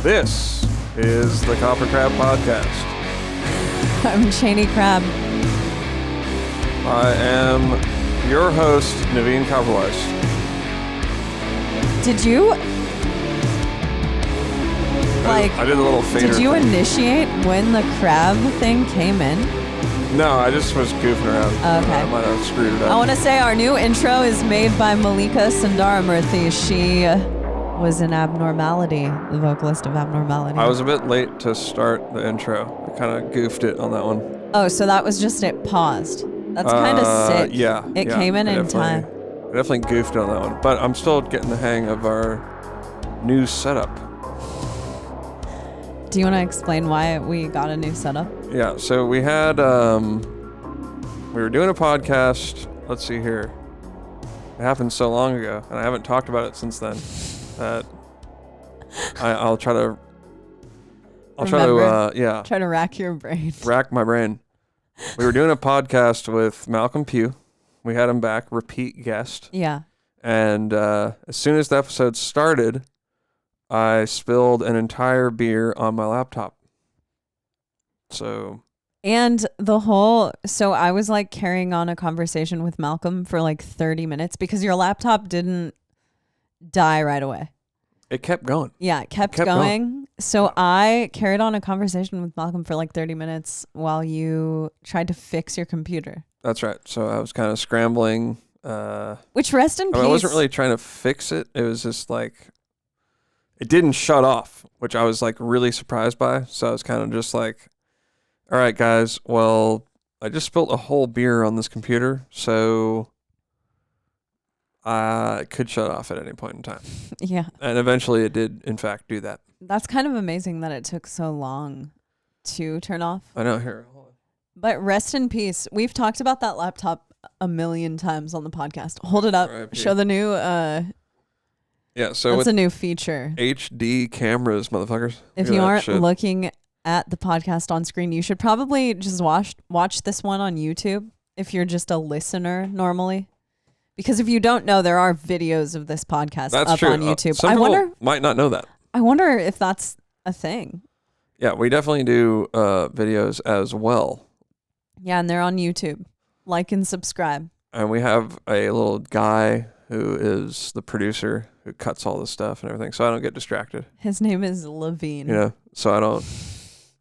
This is the KoperCrabb Podcast. I'm Cheney Crab. I am your host, Naveen Copperwise. Did you I did a little fader. Did you initiate when the crab thing came in? No, I just was goofing around. Okay. I might have screwed it up. I want to say our new intro is made by Malika Sundaramurthy. She was in Abnormality, the vocalist of Abnormality. I was a bit late to start the intro. I kind of goofed it on that one. Oh, so that was just it paused. That's kind of sick. Yeah. It came in time. I definitely goofed on that one. But I'm still getting the hang of our new setup. Do you want to explain why we got a new setup? Yeah, so we had, we were doing a podcast. Let's see here. It happened so long ago, and I haven't talked about it since then. That I'll try to Try to rack your brain. rack my brain. We were doing a podcast with Malcolm Pugh. We had him back, repeat guest. Yeah. And as soon as the episode started, I spilled an entire beer on my laptop. And so I was like carrying on a conversation with Malcolm for like 30 minutes because your laptop didn't die right away. It kept going. Yeah, it kept going. So I carried on a conversation with Malcolm for like 30 minutes while you tried to fix your computer. That's right. So I was kind of scrambling. Which rest in peace. I wasn't really trying to fix it. It was just like, it didn't shut off, which I was like really surprised by. So I was kind of just like, all right, guys, well, I just spilled a whole beer on this computer, so it could shut off at any point in time. Yeah. And eventually it did, in fact, do that. That's kind of amazing that it took so long to turn off. I know. Here, hold on. But rest in peace. We've talked about that laptop a million times on the podcast. Hold it up. Right, show the new... yeah, so that's a new feature. HD cameras, motherfuckers. If you aren't looking at the podcast on screen, you should probably just watch this one on YouTube if you're just a listener normally. Because if you don't know, there are videos of this podcast up on YouTube. Some people might not know that. I wonder if that's a thing. Yeah, we definitely do videos as well. Yeah, and they're on YouTube. Like and subscribe. And we have a little guy who is the producer who cuts all this stuff and everything, so I don't get distracted. His name is Levine. Yeah, so I don't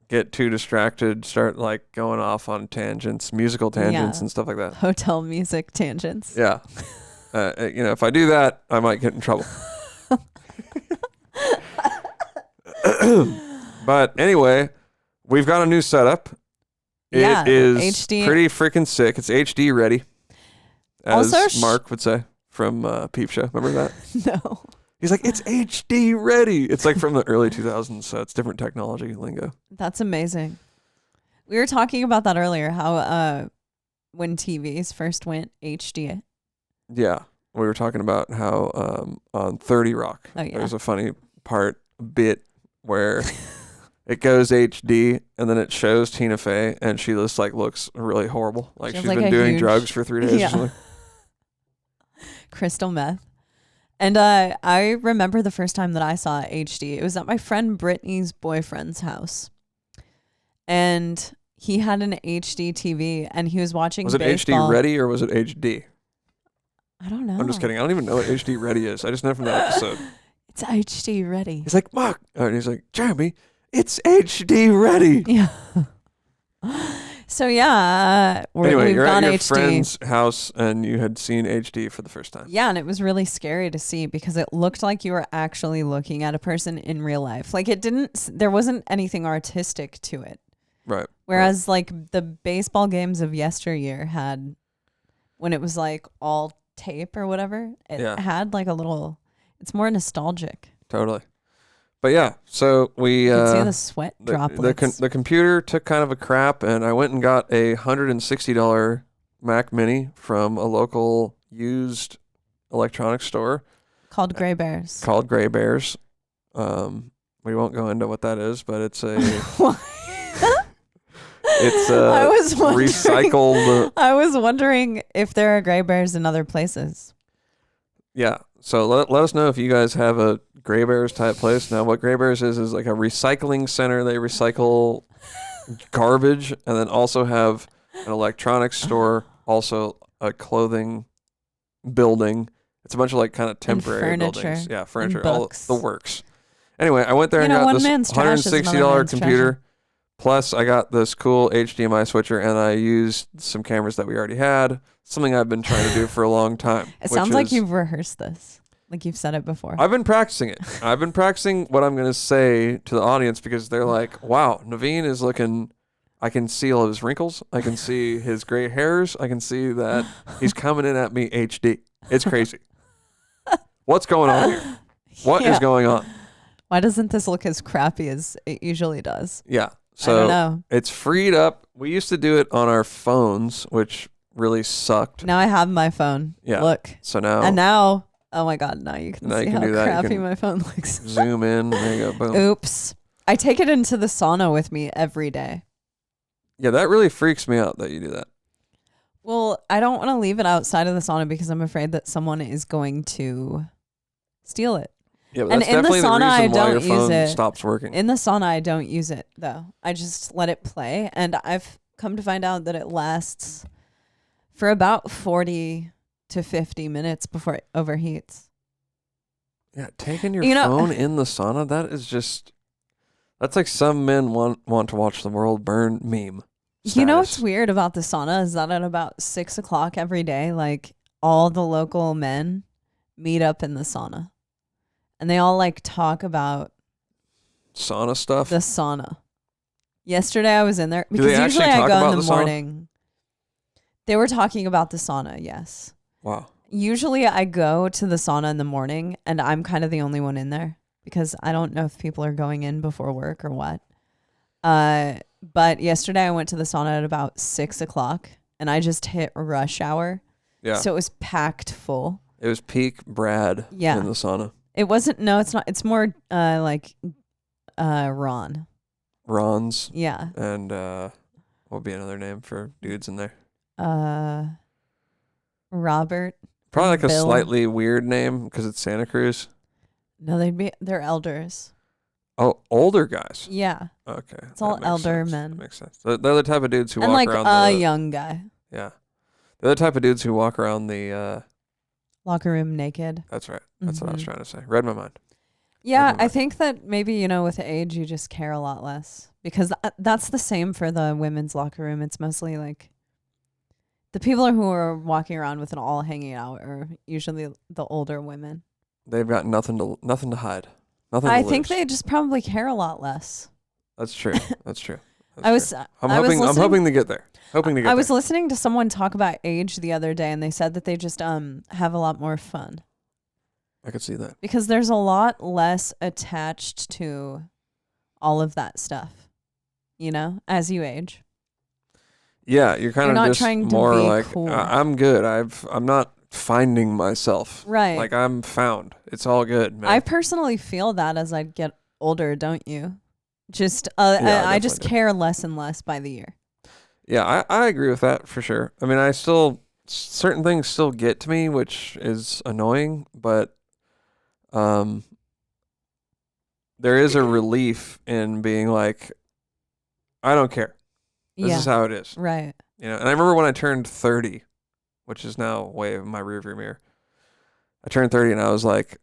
get too distracted, start like going off on tangents, musical tangents and stuff like that. Hotel music tangents. Yeah. If I do that, I might get in trouble. But anyway, we've got a new setup. It is HD. Pretty freaking sick. It's HD ready, as also Mark would say from Peep Show. Remember that? No. He's like, it's HD ready. It's like from the early 2000s, so it's different technology lingo. That's amazing. We were talking about that earlier, how when TVs first went HD. Yeah. We were talking about how on 30 Rock, there's a funny bit where it goes HD and then it shows Tina Fey and she just like looks really horrible. Like she's been doing drugs for 3 days or something. Crystal meth. And I remember the first time that I saw HD. It was at my friend Brittany's boyfriend's house. And he had an HD TV and he was watching baseball. Was it HD ready or was it HD? I don't know. I'm just kidding. I don't even know what HD ready is. I just know from that episode. It's HD ready. He's like, Mark. And he's like, Jeremy, it's HD ready. Yeah. So yeah, anyway, you're at your HD. friend's house and you had seen HD for the first time. Yeah, and it was really scary to see because it looked like you were actually looking at a person in real life. Like there wasn't anything artistic to it. Right. Whereas like the baseball games of yesteryear had, when it was like all tape or whatever, it had like a little, it's more nostalgic. Totally. But yeah, so we... You could see the sweat droplets. The computer took kind of a crap, and I went and got a $160 Mac Mini from a local used electronics store. Called Gray Bears. We won't go into what that is, but it's a... recycled... I was wondering if there are Gray Bears in other places. Yeah. So let us know if you guys have a Gray Bears type place. Now, what Gray Bears is like a recycling center. They recycle garbage, and then also have an electronics store, also a clothing building. It's a bunch of like kind of temporary buildings. Yeah, furniture, all the works. Anyway, I went there and got this $160 computer. Plus, I got this cool HDMI switcher, and I used some cameras that we already had. Something I've been trying to do for a long time. It sounds like you've rehearsed this. Like you've said it before. I've been practicing it. I've been practicing what I'm going to say to the audience because they're like, wow, Naveen is looking, I can see all of his wrinkles. I can see his gray hairs. I can see that he's coming in at me HD. It's crazy. What's going on here? What is going on? Why doesn't this look as crappy as it usually does? Yeah. So I don't know. It's freed up. We used to do it on our phones, which really sucked. Now I have my phone. Yeah. Look. So now. And now, oh my God, now you can see how crappy my phone looks. Zoom in. There you go. Boom. Oops. I take it into the sauna with me every day. Yeah, that really freaks me out that you do that. Well, I don't want to leave it outside of the sauna because I'm afraid that someone is going to steal it. Yeah, but that's definitely the reason why your phone stops working. In the sauna, I don't use it, though. I just let it play, and I've come to find out that it lasts for about 40 to 50 minutes before it overheats. Yeah, taking your phone in the sauna, that's like some men want to watch the world burn meme status. You know what's weird about the sauna is that at about 6 o'clock every day, like all the local men meet up in the sauna. And they all like talk about sauna stuff. The sauna. Yesterday I was in there because usually I go in the morning. They were talking about the sauna, yes. Wow. Usually I go to the sauna in the morning and I'm kind of the only one in there because I don't know if people are going in before work or what. But yesterday I went to the sauna at about 6 o'clock and I just hit rush hour. Yeah. So it was packed full. It was peak Brad in the sauna. It wasn't. No, it's not. It's more like Ron. Ron's. Yeah. And what would be another name for dudes in there? Robert. Probably like Bill. A slightly weird name because it's Santa Cruz. No, they're elders. Oh, older guys. Yeah. Okay. It's all elder men. That makes sense. They're the type of dudes who walk around. And like a young guy. Yeah. They're the type of dudes who walk around the locker room naked. That's right. That's what I was trying to say. Read my mind. Yeah, I think that maybe, with age, you just care a lot less. Because that's the same for the women's locker room. It's mostly like the people who are walking around with it all hanging out are usually the older women. They've got nothing to hide. Nothing to I lose. think they just probably care a lot less. That's true. That's true. I'm hoping to get there. I was listening to someone talk about age the other day, and they said that they just have a lot more fun. I could see that. Because there's a lot less attached to all of that stuff, as you age. Yeah, you're kind of not just trying to more be like, cool. I'm good. I'm not finding myself. Right. Like I'm found. It's all good, man. I personally feel that as I get older, don't you? Just I just care less and less by the year. Yeah, I agree with that for sure. I mean, certain things still get to me, which is annoying, but there is a relief in being like, I don't care. This is how it is. Right. And I remember when I turned 30, which is now way in my rearview mirror. I turned 30 and I was like,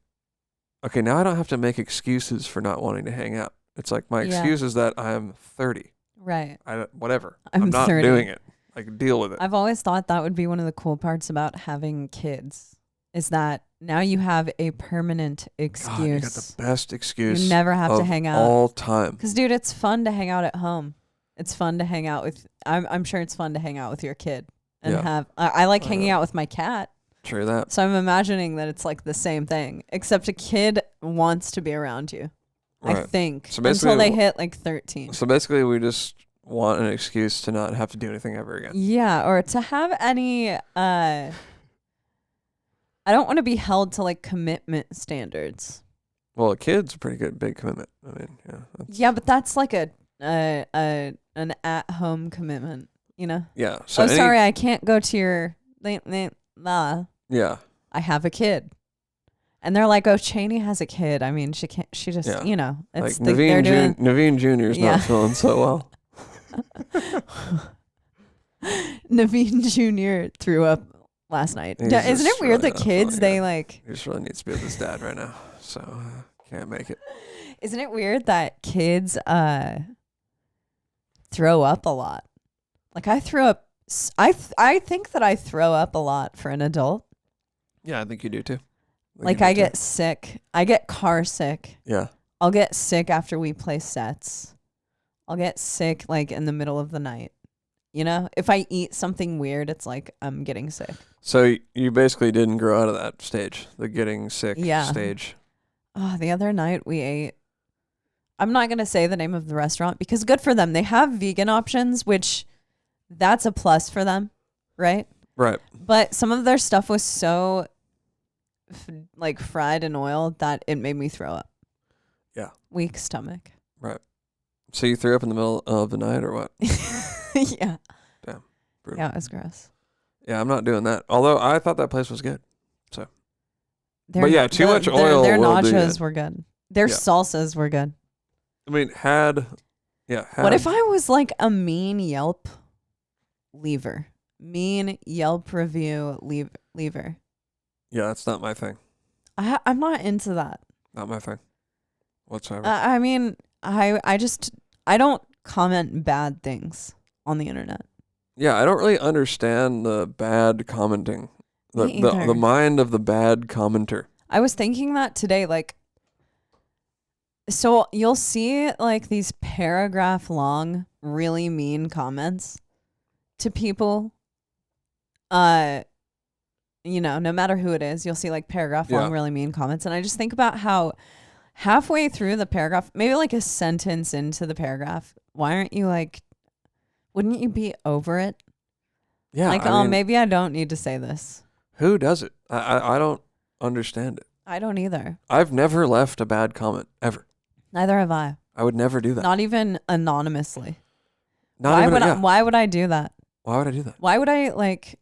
okay, now I don't have to make excuses for not wanting to hang out. It's like my excuse is that I'm 30. Right. Whatever. I'm not 30. doing it. I can deal with it. I've always thought that would be one of the cool parts about having kids is that now you have a permanent excuse. God, you got the best excuse. You never have to hang out all time. Because, dude, it's fun to hang out at home. It's fun to hang out with. I'm sure it's fun to hang out with your kid and have. I like hanging out with my cat. True that. So I'm imagining that it's like the same thing, except a kid wants to be around you. Right. I think until they hit like 13. So basically, we just want an excuse to not have to do anything ever again. Yeah, or to have any. I don't want to be held to like commitment standards. Well, a kid's a pretty good big commitment. I mean, yeah. Yeah, but that's like an at-home commitment, Yeah. So sorry, I can't go to your. Yeah. I have a kid. And they're like, oh, Cheney has a kid. I mean, she can't. She just, you know, it's like Naveen Jr.'s not feeling so well. Naveen Jr. threw up last night. Isn't it weird that kids, they like... He just really needs to be with his dad right now, so can't make it. Isn't it weird that kids throw up a lot? Like I threw up... I think that I throw up a lot for an adult. Yeah, I think you do too. Like I get sick. I get car sick. Yeah. I'll get sick after we play sets. I'll get sick like in the middle of the night. You know, if I eat something weird, it's like I'm getting sick. So you basically didn't grow out of that stage, the getting sick stage. Oh, the other night we ate. I'm not going to say the name of the restaurant because good for them. They have vegan options, which that's a plus for them, right? Right. But some of their stuff was so like fried in oil that it made me throw up. Yeah. Weak stomach. Right. So you threw up in the middle of the night or what? Yeah. Damn. Brutal. Yeah, it was gross. Yeah, I'm not doing that. Although I thought that place was good. So. But yeah, too much oil. Their will nachos were good. Their salsas were good. I mean, what if I was like a mean Yelp leaver? Mean Yelp review leaver. Yeah, that's not my thing. I'm not into that. Not my thing. Whatsoever. I mean, I don't comment bad things on the internet. Yeah, I don't really understand the bad commenting. The mind of the bad commenter. I was thinking that today, like, so you'll see like these paragraph long, really mean comments to people. You know, no matter who it is, you'll see like paragraph long, really mean comments. And I just think about how halfway through the paragraph, maybe like a sentence into the paragraph, why aren't you like, wouldn't you be over it? Yeah. Like, I mean, maybe I don't need to say this. Who does it? I don't understand it. I don't either. I've never left a bad comment, ever. Neither have I. I would never do that. Not even anonymously. Why would I do that? Why would I do that? Why would I like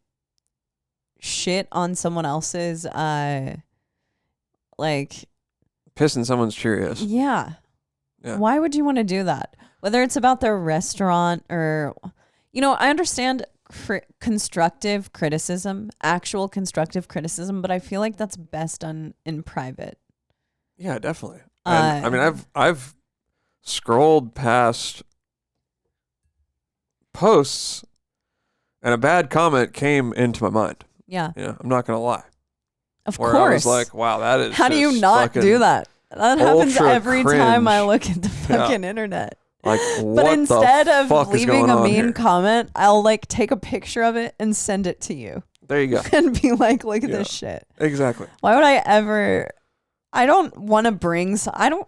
shit on someone else's like pissing someone's Cheerios? Yeah. Why would you want to do that? Whether it's about their restaurant or, you know, I understand constructive criticism, actual constructive criticism, but I feel like that's best done in private. Yeah, definitely. I mean, I've scrolled past posts and a bad comment came into my mind. Yeah. You know, I'm not going to lie. Of course. I was like, wow, that is how do you not do that? That happens every cringe. time I look at the fucking internet. Like, but instead of leaving a mean here? Comment, I'll like take a picture of it and send it to you. There you go. And be like, look at this shit. Exactly. Why would I ever... I don't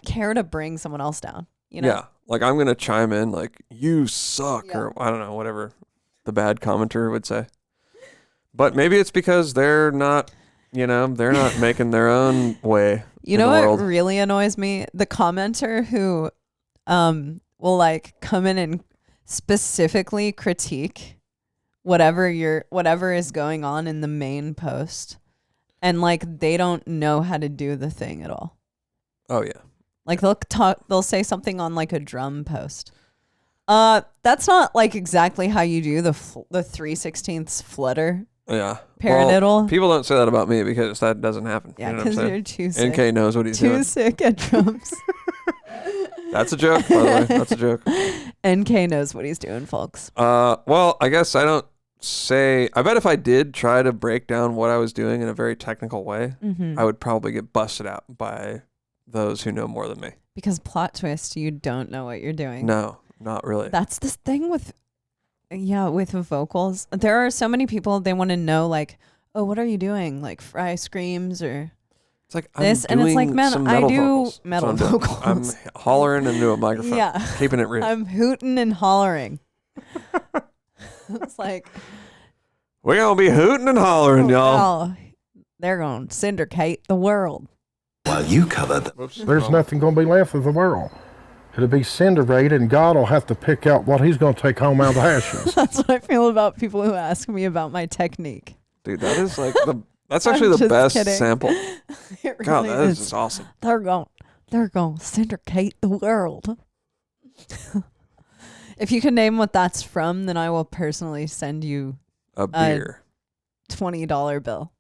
care to bring someone else down. You know? Yeah. Like, I'm going to chime in like, you suck, or I don't know, whatever the bad commenter would say. But maybe it's because they're not, you know, they're not making their own way. You know what really annoys me? The commenter who will like come in and specifically critique whatever is going on in the main post. And like they don't know how to do the thing at all. Oh yeah. Like they'll say something on like a drum post. That's not like exactly how you do the 3/16 flutter. Yeah. Paradiddle. Well, people don't say that about me because that doesn't happen. Yeah, because you're too sick. NK knows what he's doing. Too sick at drums. That's a joke, by the way. That's a joke. NK knows what he's doing, folks. Well, I guess I don't say... I bet if I did try to break down what I was doing in a very technical way, I would probably get busted out by those who know more than me. Because plot twist, you don't know what you're doing. No, not really. That's the thing with vocals. There are so many people, they want to know like, oh, what are you doing? Like fry screams or... It's like this, and it's like, man, I do metal vocals. I'm hollering into a microphone, keeping it real. I'm hooting and hollering. It's like, we're gonna be hooting and hollering, y'all. They're gonna syndicate the world. While you covered, there's nothing gonna be left of the world. It'll be cinerated, and God will have to pick out what He's gonna take home out of the ashes. That's what I feel about people who ask me about my technique. Dude, that is like That's actually the best kidding. sample. It God, really that is just awesome. They're going to syndicate the world. If you can name what that's from, then I will personally send you a beer. $20 bill.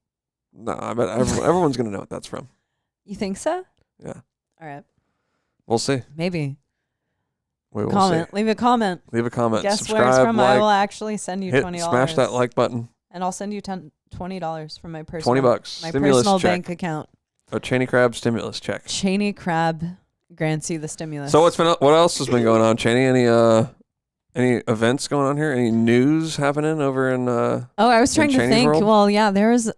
No, I bet everyone's going to know what that's from. You think so? Yeah. All right. We'll see. Maybe. We will comment. see. Leave a comment. Leave a comment. Guess Subscribe, where it's from. like, I will actually send you $20. Smash that like button. And I'll send you $20 from my personal $20. My Stimulus personal check. bank account. A Cheney Crab stimulus check. Cheney Crab grants you the stimulus. So what else has been going on, Cheney? Any events going on here? Any news happening over in I was trying to think. World? Well, yeah,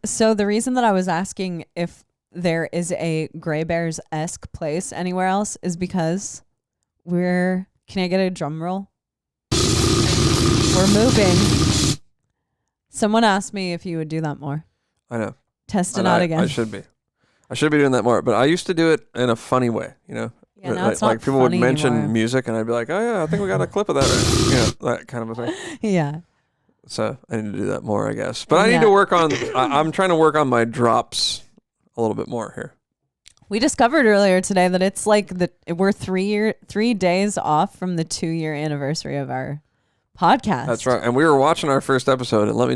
so the reason that I was asking if there is a Gray Bears-esque place anywhere else is because can I get a drum roll? We're moving. Someone asked me if you would do that more. I know. Test it out again. I should be doing that more, but I used to do it in a funny way, Yeah, now it's like not people would mention anymore. music, and I'd be like, "Oh yeah, I think we got a clip of that," that kind of a thing. Yeah. So I need to do that more, I guess. But I need to work on. I'm trying to work on my drops a little bit more here. We discovered earlier today that it's like we're 3 days off from the 2-year anniversary of our podcast. That's right. And we were watching our first episode, and let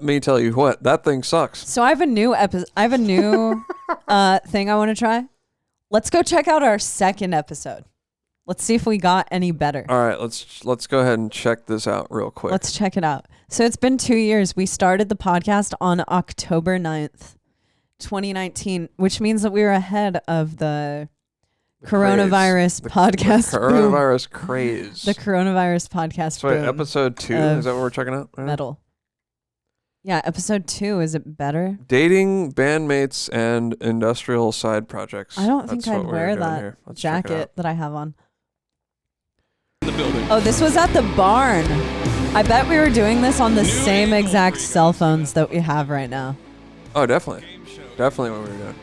me tell you what, that thing sucks. So I have a new thing I want to try. Let's go check out our second episode. Let's see if we got any better. All right, let's go ahead and check this out real quick. Let's check it out. So it's been 2 years. We started the podcast on October 9th, 2019, which means that we were ahead of the coronavirus podcast. The coronavirus craze. The coronavirus podcast. So wait, episode 2, is that what we're checking out? Metal. Yeah, episode 2. Is it better? Dating, bandmates, and industrial side projects. I don't think I'd wear that jacket that I have on. Oh, this was at the barn. I bet we were doing this on the same exact cell phones that we have right now. Oh, definitely. Definitely what we were doing.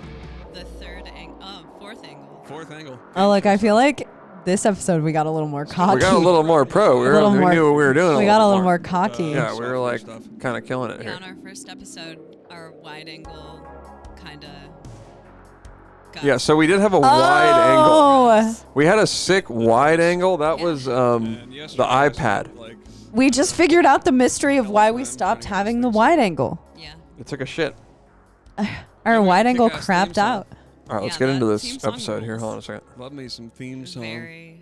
Fourth angle. Oh, look, I feel like this episode we got a little more cocky. We got a little more pro. We knew what we were doing. We got a little more cocky. Yeah, we were like kind of killing it here. On our first episode, our wide angle kind of. Yeah, so we did have a wide angle. We had a sick wide angle. That was the iPad. We just figured out the mystery of why we stopped having the wide angle. Yeah. It took a shit. Our wide angle crapped out. All right, let's get into this episode here. Hold on a second. Love me some theme song. Very,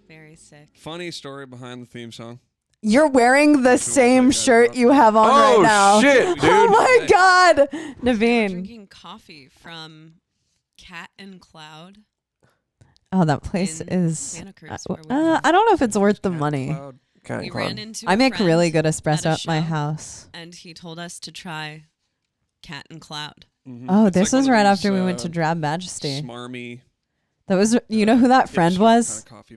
very sick. Funny story behind the theme song. You're wearing the same shirt you have on right now. Oh, shit, dude. Oh, my God. We're Naveen. drinking coffee from Cat and Cloud. Oh, that place in is... Santa Cruz, where we live. I don't know if it's worth the money. We ran into I a make really friend good espresso at a at my show, house. and he told us to try Cat and Cloud. Mm-hmm. Oh, It's this like was one of right these, after we went to Drab Majesty. Smarmy. That was, you know who that friend hipster was? kinda coffee.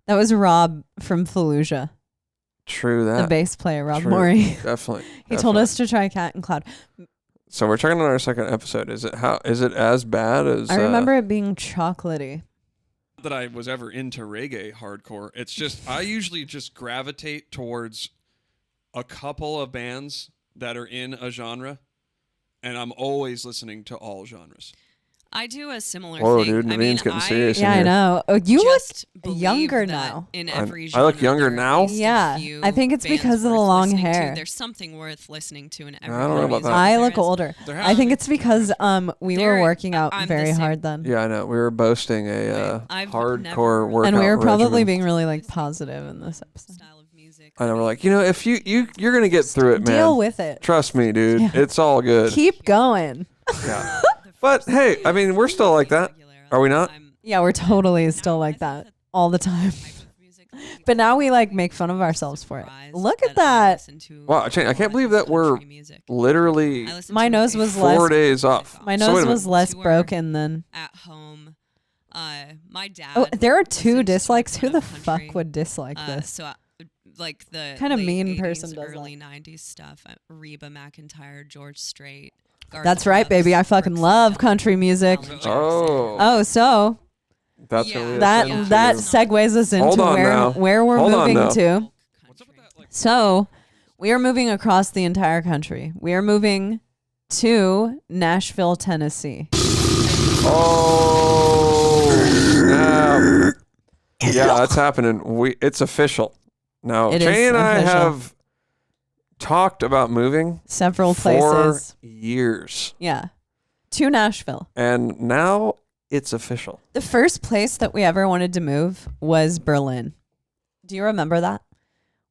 That was Rob from Fallujah, True that. the bass player, Rob True. Morey. Definitely. He told us to try Cat and Cloud. So we're checking on our second episode. Is it as bad as? I remember it being chocolatey. Not that I was ever into reggae hardcore. It's just I usually just gravitate towards a couple of bands that are in a genre, and I'm always listening to all genres. I do a similar Whoa, thing. dude, Naveen's getting serious in Yeah, I here. know. Oh, you just look believe younger that now. In I every look genre, younger there are now? at least a Yeah, few I think it's bands because of the worth long listening to. hair. There's something worth listening to in every I don't know about that. I look older. There I think it's because we were There- working out I'm the very same. hard then. Yeah, I know. We were boasting a I've hardcore never- workout And we were probably regimen. being really like positive in this episode. style of music. I know. We're like, if you're gonna get through it, man. Deal with it. Trust me, dude. Yeah. It's all good. Keep going. Yeah. But hey, I mean, we're still like that. Are we not? Yeah, we're totally still like that all the time. But now we like make fun of ourselves for it. Look at that. Wow, I can't believe that we're literally My nose was 4 less. days off. My So nose wait a was minute. less Tour. broken than. At home. My dad. Oh, there are 2 listens to dislikes. a Who lot the of fuck country. would dislike this? So, like the Kinda late mean 80s, person does early 90s stuff. Reba McEntire, George Strait. That's right, baby. I fucking love country music. Oh. Oh, so That's Yeah. really that segues us Hold into on now. where we're Hold on moving now. to. So we are moving across the entire country. We are moving to Nashville, Tennessee. Oh, yeah, that's happening. It's official now. Jay and I have talked about moving several places for years. Yeah, to Nashville, and now it's official. The first place that we ever wanted to move was Berlin. Do you remember that?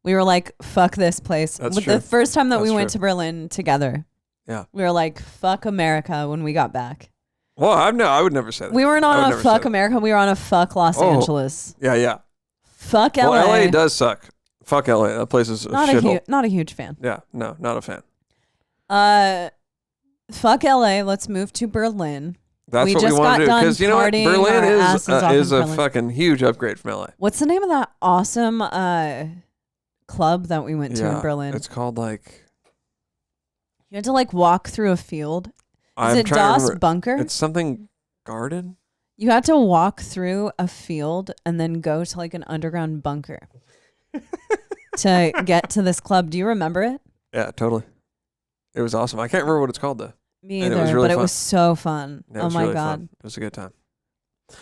We were like, "Fuck this place." That's true. The first time that we went to Berlin together. Yeah, we were like, "Fuck America" when we got back. Well, I would never say that. We weren't on a fuck America. We were on a fuck Los Angeles. Yeah. Fuck LA. Well, LA does suck. Fuck LA. That place is not a huge fan. Yeah, no, not a fan. Fuck LA. Let's move to Berlin. That's what we want to do, because you know what, Berlin is a fucking huge upgrade from LA. What's the name of that awesome club that we went to in Berlin? It's called like. You had to like walk through a field. Is it Das Bunker? It's something garden. You had to walk through a field and then go to like an underground bunker to get to this club. Do you remember it? Yeah, totally. It was awesome. I can't remember what it's called though. Me either, but it was so fun. Yeah, oh my really God. Fun. It was a good time.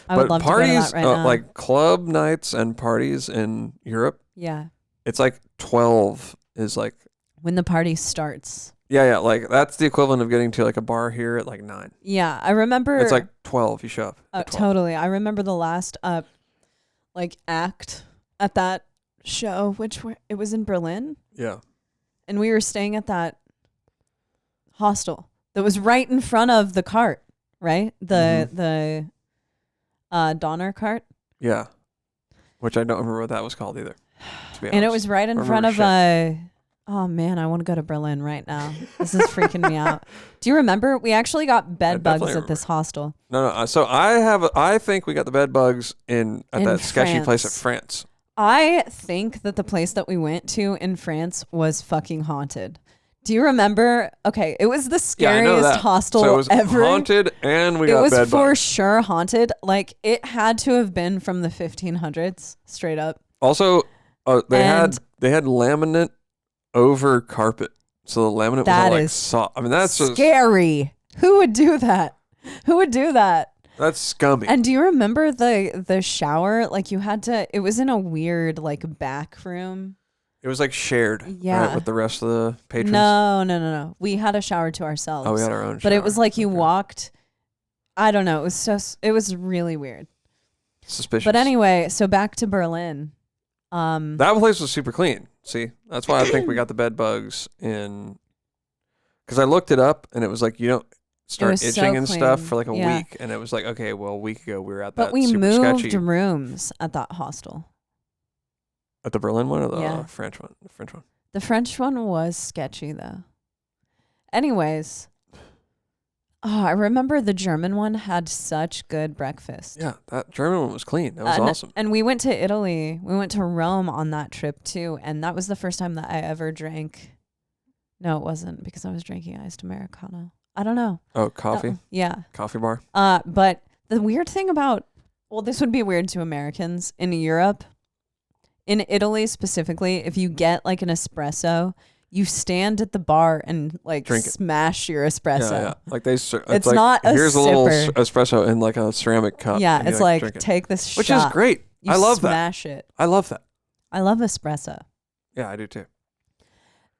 I would love parties, to go to that right now. Like club nights and parties in Europe. Yeah. It's like 12 is like. When the party starts. Yeah, like that's the equivalent of getting to like a bar here at like 9. Yeah, I remember. It's like 12. You show up. Oh, totally. I remember the last like act at that show, it was in Berlin. Yeah. And we were staying at that hostel that was right in front of the cart, right? The Donner cart. Yeah. Which I don't remember what that was called either. To be honest. And it was right in front of oh man, I want to go to Berlin right now. This is freaking me out. Do you remember? We actually got bed bugs at this hostel. No. So I think we got the bed bugs at that sketchy place in France. I think that the place that we went to in France was fucking haunted. Do you remember? Okay, it was the scariest hostel so it was ever. Haunted, and we got bed bugs. It was for sure haunted. Like it had to have been from the 1500s, straight up. Also, they had laminate over carpet, so the laminate was all like soft. I mean, that's scary. Who would do that? That's scummy. And do you remember the shower? Like you had to. It was in a weird like back room. It was like shared, right, with the rest of the patrons. No. We had a shower to ourselves. Oh, we had our own shower. But it was like you walked. I don't know. It was really weird. Suspicious. But anyway, so back to Berlin. That place was super clean. See, that's why I think we got the bed bugs in. Because I looked it up and it was like you don't start itching and stuff for like a week, and it was like, okay, well, a week ago we were at that. But we super moved sketchy rooms at that hostel. At the Berlin one or the French one? The French one. The French one was sketchy though. Anyways. Oh, I remember the German one had such good breakfast. Yeah, that German one was clean. That was awesome. And we went to Italy. We went to Rome on that trip too. And that was the first time that I ever drank. No, it wasn't, because I was drinking iced Americano. I don't know. Oh, coffee? Yeah. Coffee bar? But the weird thing about, well, this would be weird to Americans in Europe. In Italy specifically, if you get like an espresso, you stand at the bar and like smash your espresso. Yeah. Like it's like, not a here's sipper. A little espresso in like a ceramic cup. Yeah, it's like take this shot. Which is great. I love that. Smash it. I love that. I love espresso. Yeah, I do too.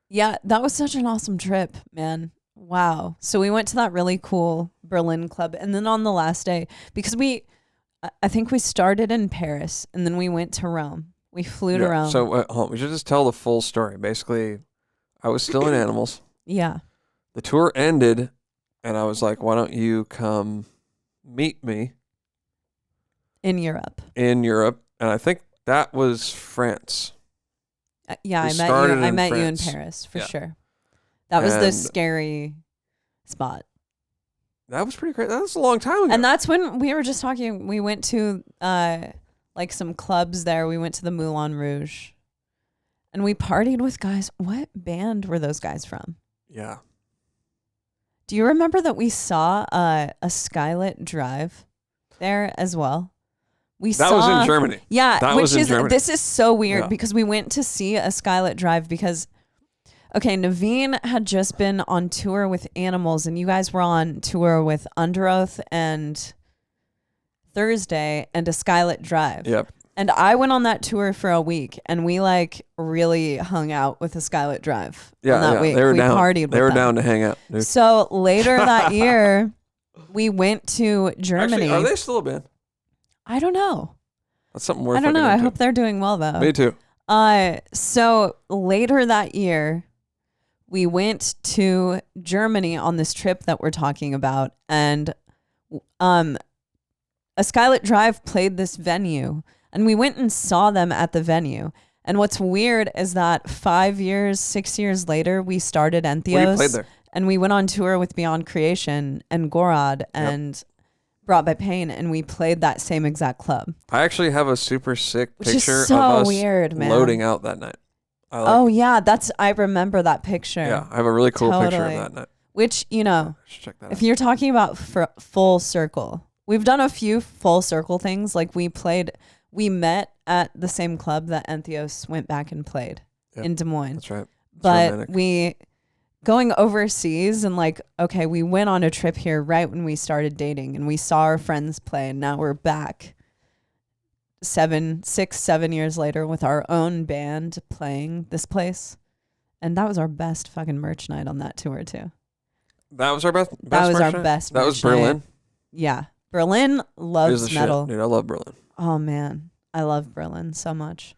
Yeah, that was such an awesome trip, man. Wow. So we went to that really cool Berlin club. And then on the last day, because I think we started in Paris and then we went to Rome. We flew to Rome. So we should just tell the full story. Basically, I was still in Animals. Yeah. The tour ended, and I was like, why don't you come meet me? In Europe. And I think that was France. Yeah, I met you in Paris, for sure. That was the scary spot. That was pretty great. That was a long time ago. And that's when we were just talking. We went to like some clubs there. We went to the Moulin Rouge. And we partied with guys. What band were those guys from? Yeah. Do you remember that we saw a Skylit Drive there as well? That was in Germany. Yeah, that was in Germany. This is so weird because we went to see a Skylit Drive because Okay, Naveen had just been on tour with Animals, and you guys were on tour with Under Oath and Thursday and A Skylit Drive. Yep. And I went on that tour for a week, and we like really hung out with A Skylit Drive. Yeah, that week. They were we down. Partied with they were them. down to hang out. Dude. So later that year, we went to Germany. Actually, are they still a band? I don't know. That's something worth. I don't know. looking I into. hope they're doing well though. Me too. So later that year, we went to Germany on this trip that we're talking about, and A Skylit Drive played this venue, and we went and saw them at the venue. And what's weird is that 6 years later, we started Entheos. We played there. And we went on tour with Beyond Creation and Gorod and Brought by Pain, and we played that same exact club. I actually have a super sick Which is picture so of us weird, man. loading out that night. I remember that picture. Yeah, I have a really cool picture Totally. of that night. Which, you know, Check that if out. you're talking about full circle, we've done a few full circle things. Like we met at the same club that Entheos went back and played in Des Moines. That's right. It's But romantic. going overseas and we went on a trip here right when we started dating, and we saw our friends play, and now we're back 7 years later with our own band playing this place. And that was our best fucking merch night on that tour too. That was our best. That was our merch night? best That was merch night. Berlin. Yeah. Berlin It is loves the metal. shit, dude. I love Berlin. Oh man, I love Berlin so much.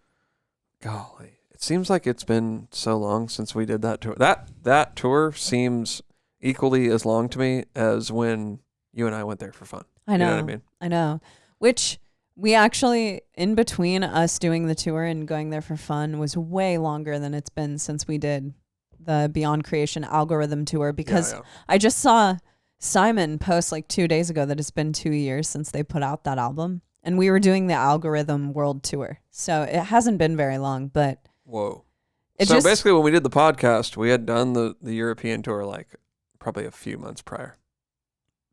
Golly, it seems like it's been so long since we did that tour. That tour seems equally as long to me as when you and I went there for fun. I know. You know what I mean? I know. Which we actually, in between us doing the tour and going there for fun, was way longer than it's been since we did the Beyond Creation Algorithm tour, because I just saw Simon post 2 days ago that it's been 2 years since they put out that album. And we were doing the Algorithm World Tour. So it hasn't been very long, but... Whoa. It So just, basically when we did the podcast, we had done the European tour probably a few months prior.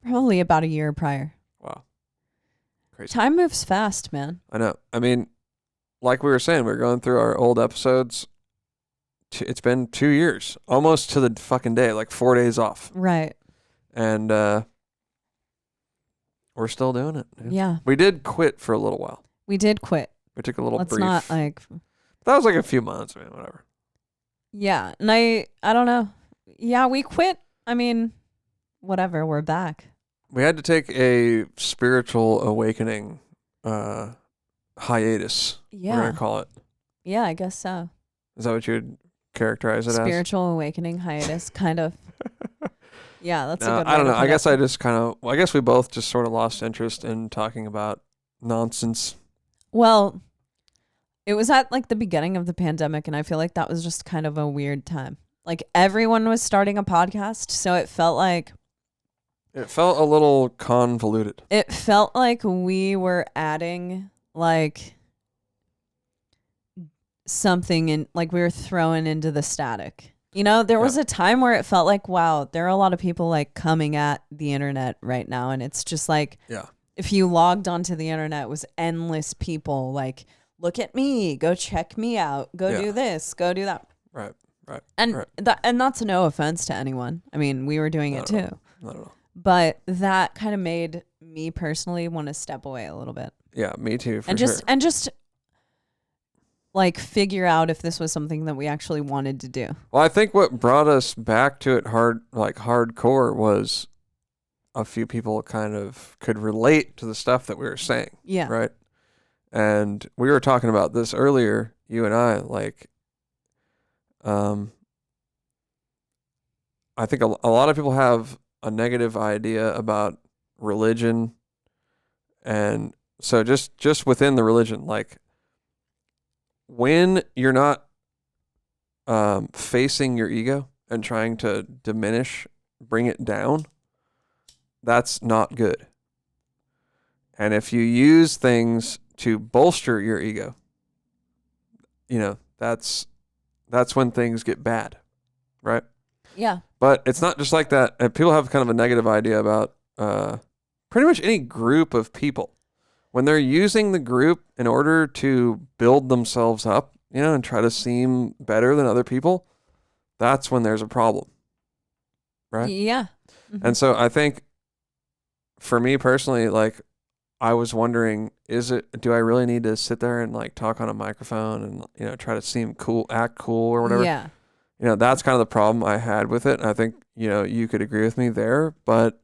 probably about a year prior. Wow. Crazy. Time moves fast, man. I know. I mean, like we were saying, we were going through our old episodes. It's been 2 years, almost to the fucking day, 4 days off. Right. And we're still doing it. Dude. Yeah. We did quit for a little while. We did quit. We took a little Let's brief. not That was a few months, man, whatever. Yeah. And I don't know. Yeah, we quit. I mean, whatever. We're back. We had to take a spiritual awakening hiatus. Yeah. We're going to call it. Yeah, I guess so. Is that what you would characterize it as? Spiritual awakening hiatus, kind of. Yeah, that's a No, good way I don't to know. put I guess it. I just I guess we both just sort of lost interest in talking about nonsense. Well, it was at the beginning of the pandemic, and I feel like that was just kind of a weird time. Everyone was starting a podcast, so it felt like... It felt a little convoluted. It felt like we were adding something in, we were throwing into the static. You know, there was a time where it felt like, wow, there are a lot of people coming at the internet right now. And it's just if you logged onto the internet, it was endless people look at me, go check me out, go do this, go do that. Right. And and that's no offense to anyone. I mean, we were doing it too. Not at all. But that kind of made me personally want to step away a little bit. Yeah, me too. And just figure out if this was something that we actually wanted to do. Well, I think what brought us back to it hardcore was a few people kind of could relate to the stuff that we were saying. Yeah. Right. And we were talking about this earlier, you and I, I think a lot of people have a negative idea about religion. And so just within the religion, when you're not facing your ego and trying to bring it down, that's not good. And if you use things to bolster your ego, that's when things get bad, right? Yeah. But it's not just like that. And people have kind of a negative idea about pretty much any group of people. When they're using the group in order to build themselves up, and try to seem better than other people, that's when there's a problem. Right? Yeah. Mm-hmm. And so I think for me personally, like, I was wondering, do I really need to sit there and like talk on a microphone and, you know, try to seem cool, act cool or whatever? Yeah. You know, that's kind of the problem I had with it. And I think, you know, you could agree with me there, but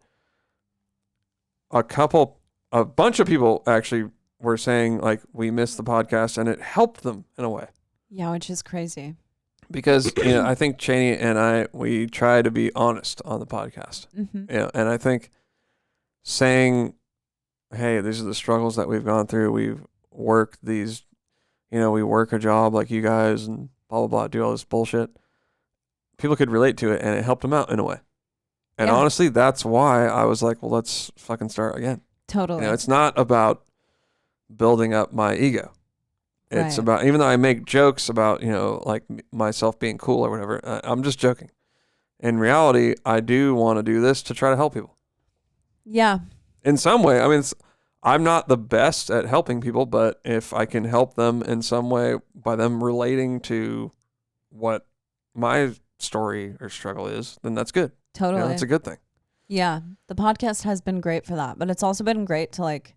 a bunch of people actually were saying like we missed the podcast and it helped them in a way. Yeah, which is crazy. Because, you know, I think Cheney and we try to be honest on the podcast. Mm-hmm. You know, and I think saying, hey, these are the struggles that we've gone through. We've worked these, you know, we work a job like you guys and blah, blah, blah, do all this bullshit. People could relate to it and it helped them out in a way. And honestly, that's why I was like, well, let's fucking start again. Totally. You know, it's not about building up my ego. It's about, even though I make jokes about, you know, like myself being cool or whatever, I'm just joking. In reality, I do want to do this to try to help people. Yeah. In some way. I mean, I'm not the best at helping people, but if I can help them in some way by them relating to what my story or struggle is, then that's good. Totally. You know, that's a good thing. Yeah. The podcast has been great for that, but it's also been great to like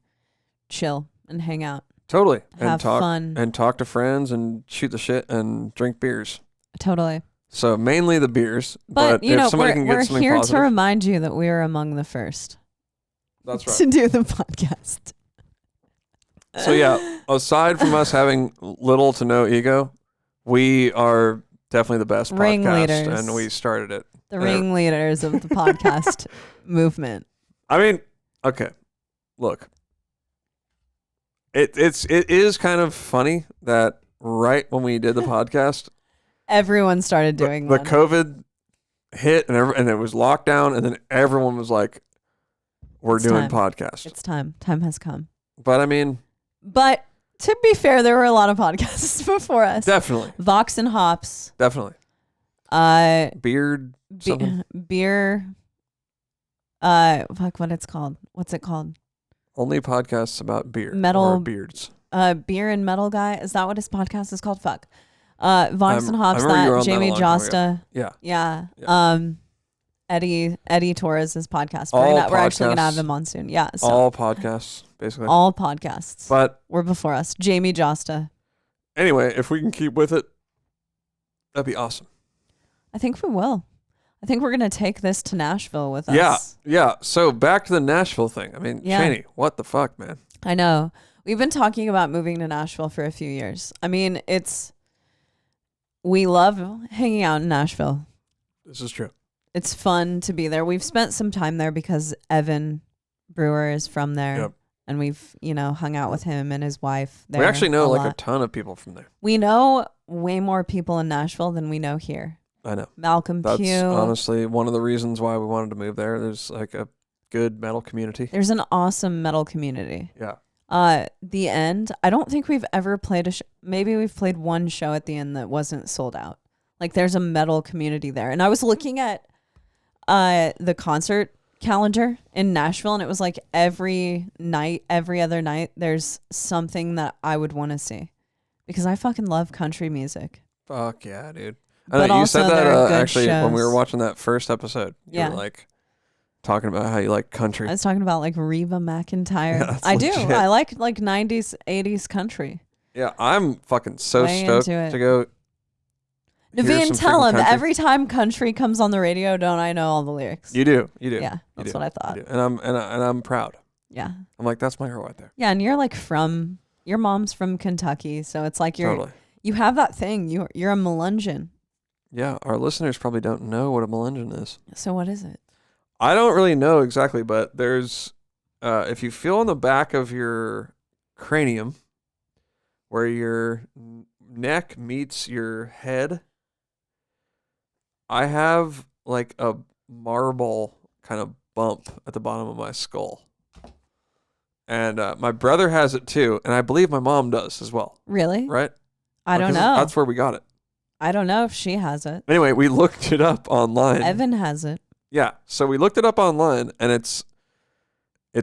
chill and hang out. Totally. Have fun. And talk to friends and shoot the shit and drink beers. Totally. So mainly the beers. But you if know, somebody can get we're something here positive, to remind you that we are among the first. That's right. To do the podcast. So yeah, aside from us having little to no ego, we are definitely the best podcast, and we started it. The ringleaders of the podcast movement. I mean, okay, look, it is kind of funny that right when we did the podcast, everyone started doing the COVID hit, and it was lockdown, and then everyone was like, "We're doing podcasts. It's time. Time has come." But I mean, to be fair, there were a lot of podcasts before us. Definitely. Vox and Hops. Definitely. Beard. Beer. Fuck, what's it called? Only podcasts about beer. Metal. Or beards. Beer and Metal Guy. Is that what his podcast is called? Fuck. Vox and Hops, that Jamie Josta. Yeah. Yeah. Eddie Torres' podcast. We're actually gonna have him on soon. Yeah. So all podcasts, basically. All podcasts. But we're before us. Jamie Josta. Anyway, if we can keep with it, that'd be awesome. I think we will. I think we're gonna take this to Nashville with us. Yeah. So back to the Nashville thing. I mean, Cheney, what the fuck, man? I know. We've been talking about moving to Nashville for a few years. I mean, we love hanging out in Nashville. This is true. It's fun to be there. We've spent some time there because Evan Brewer is from there. Yep. And we've, hung out with him and his wife there. We actually know a ton of people from there. We know way more people in Nashville than we know here. I know. Malcolm That's Pugh. honestly one of the reasons why we wanted to move there. There's like a good metal community. There's an awesome metal community. Yeah. The End. I don't think we've ever played a show. Maybe we've played one show at the End that wasn't sold out. Like there's a metal community there. And I was looking at the concert calendar in Nashville, and it was like every other night, there's something that I would want to see because I fucking love country music. Fuck yeah, dude. But you said that actually shows. when we were watching that first episode. Yeah. You were like talking about how you like country. I was talking about like Reba McEntire. Yeah, I do. legit. I like 90s, 80s country. Yeah, I'm fucking so Way stoked into it. to go. Naveen, tell him every time country comes on the radio, don't I know all the lyrics? You do. Yeah, that's what I thought. And I'm proud. Yeah. I'm like, that's my girl right there. Yeah, and you're like your mom's from Kentucky, so it's like Totally. You have that thing. You're a Melungeon. Yeah, our listeners probably don't know what a Melungeon is. So what is it? I don't really know exactly, but there's if you feel on the back of your cranium where your neck meets your head, I have like a marble kind of bump at the bottom of my skull. And my brother has it too, and I believe my mom does as well. Really? Right? I don't know. That's where we got it. I don't know if she has it. Anyway, we looked it up online. Evan has it. Yeah, so we looked it up online, and it's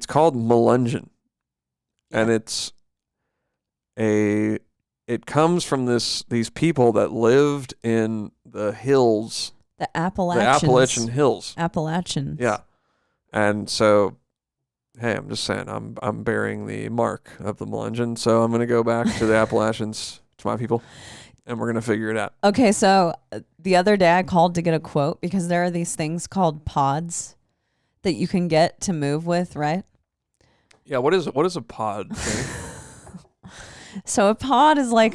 called Melungeon, and it's a it comes from these people that lived in the hills, the Appalachian hills. Appalachians. Yeah. And so, hey, I'm just saying, I'm bearing the mark of the Melungeon, so I'm going to go back to the Appalachians, to my people, and we're going to figure it out. Okay, so the other day I called to get a quote because there are these things called pods that you can get to move with, right? Yeah, what is a pod thing? So a pod is like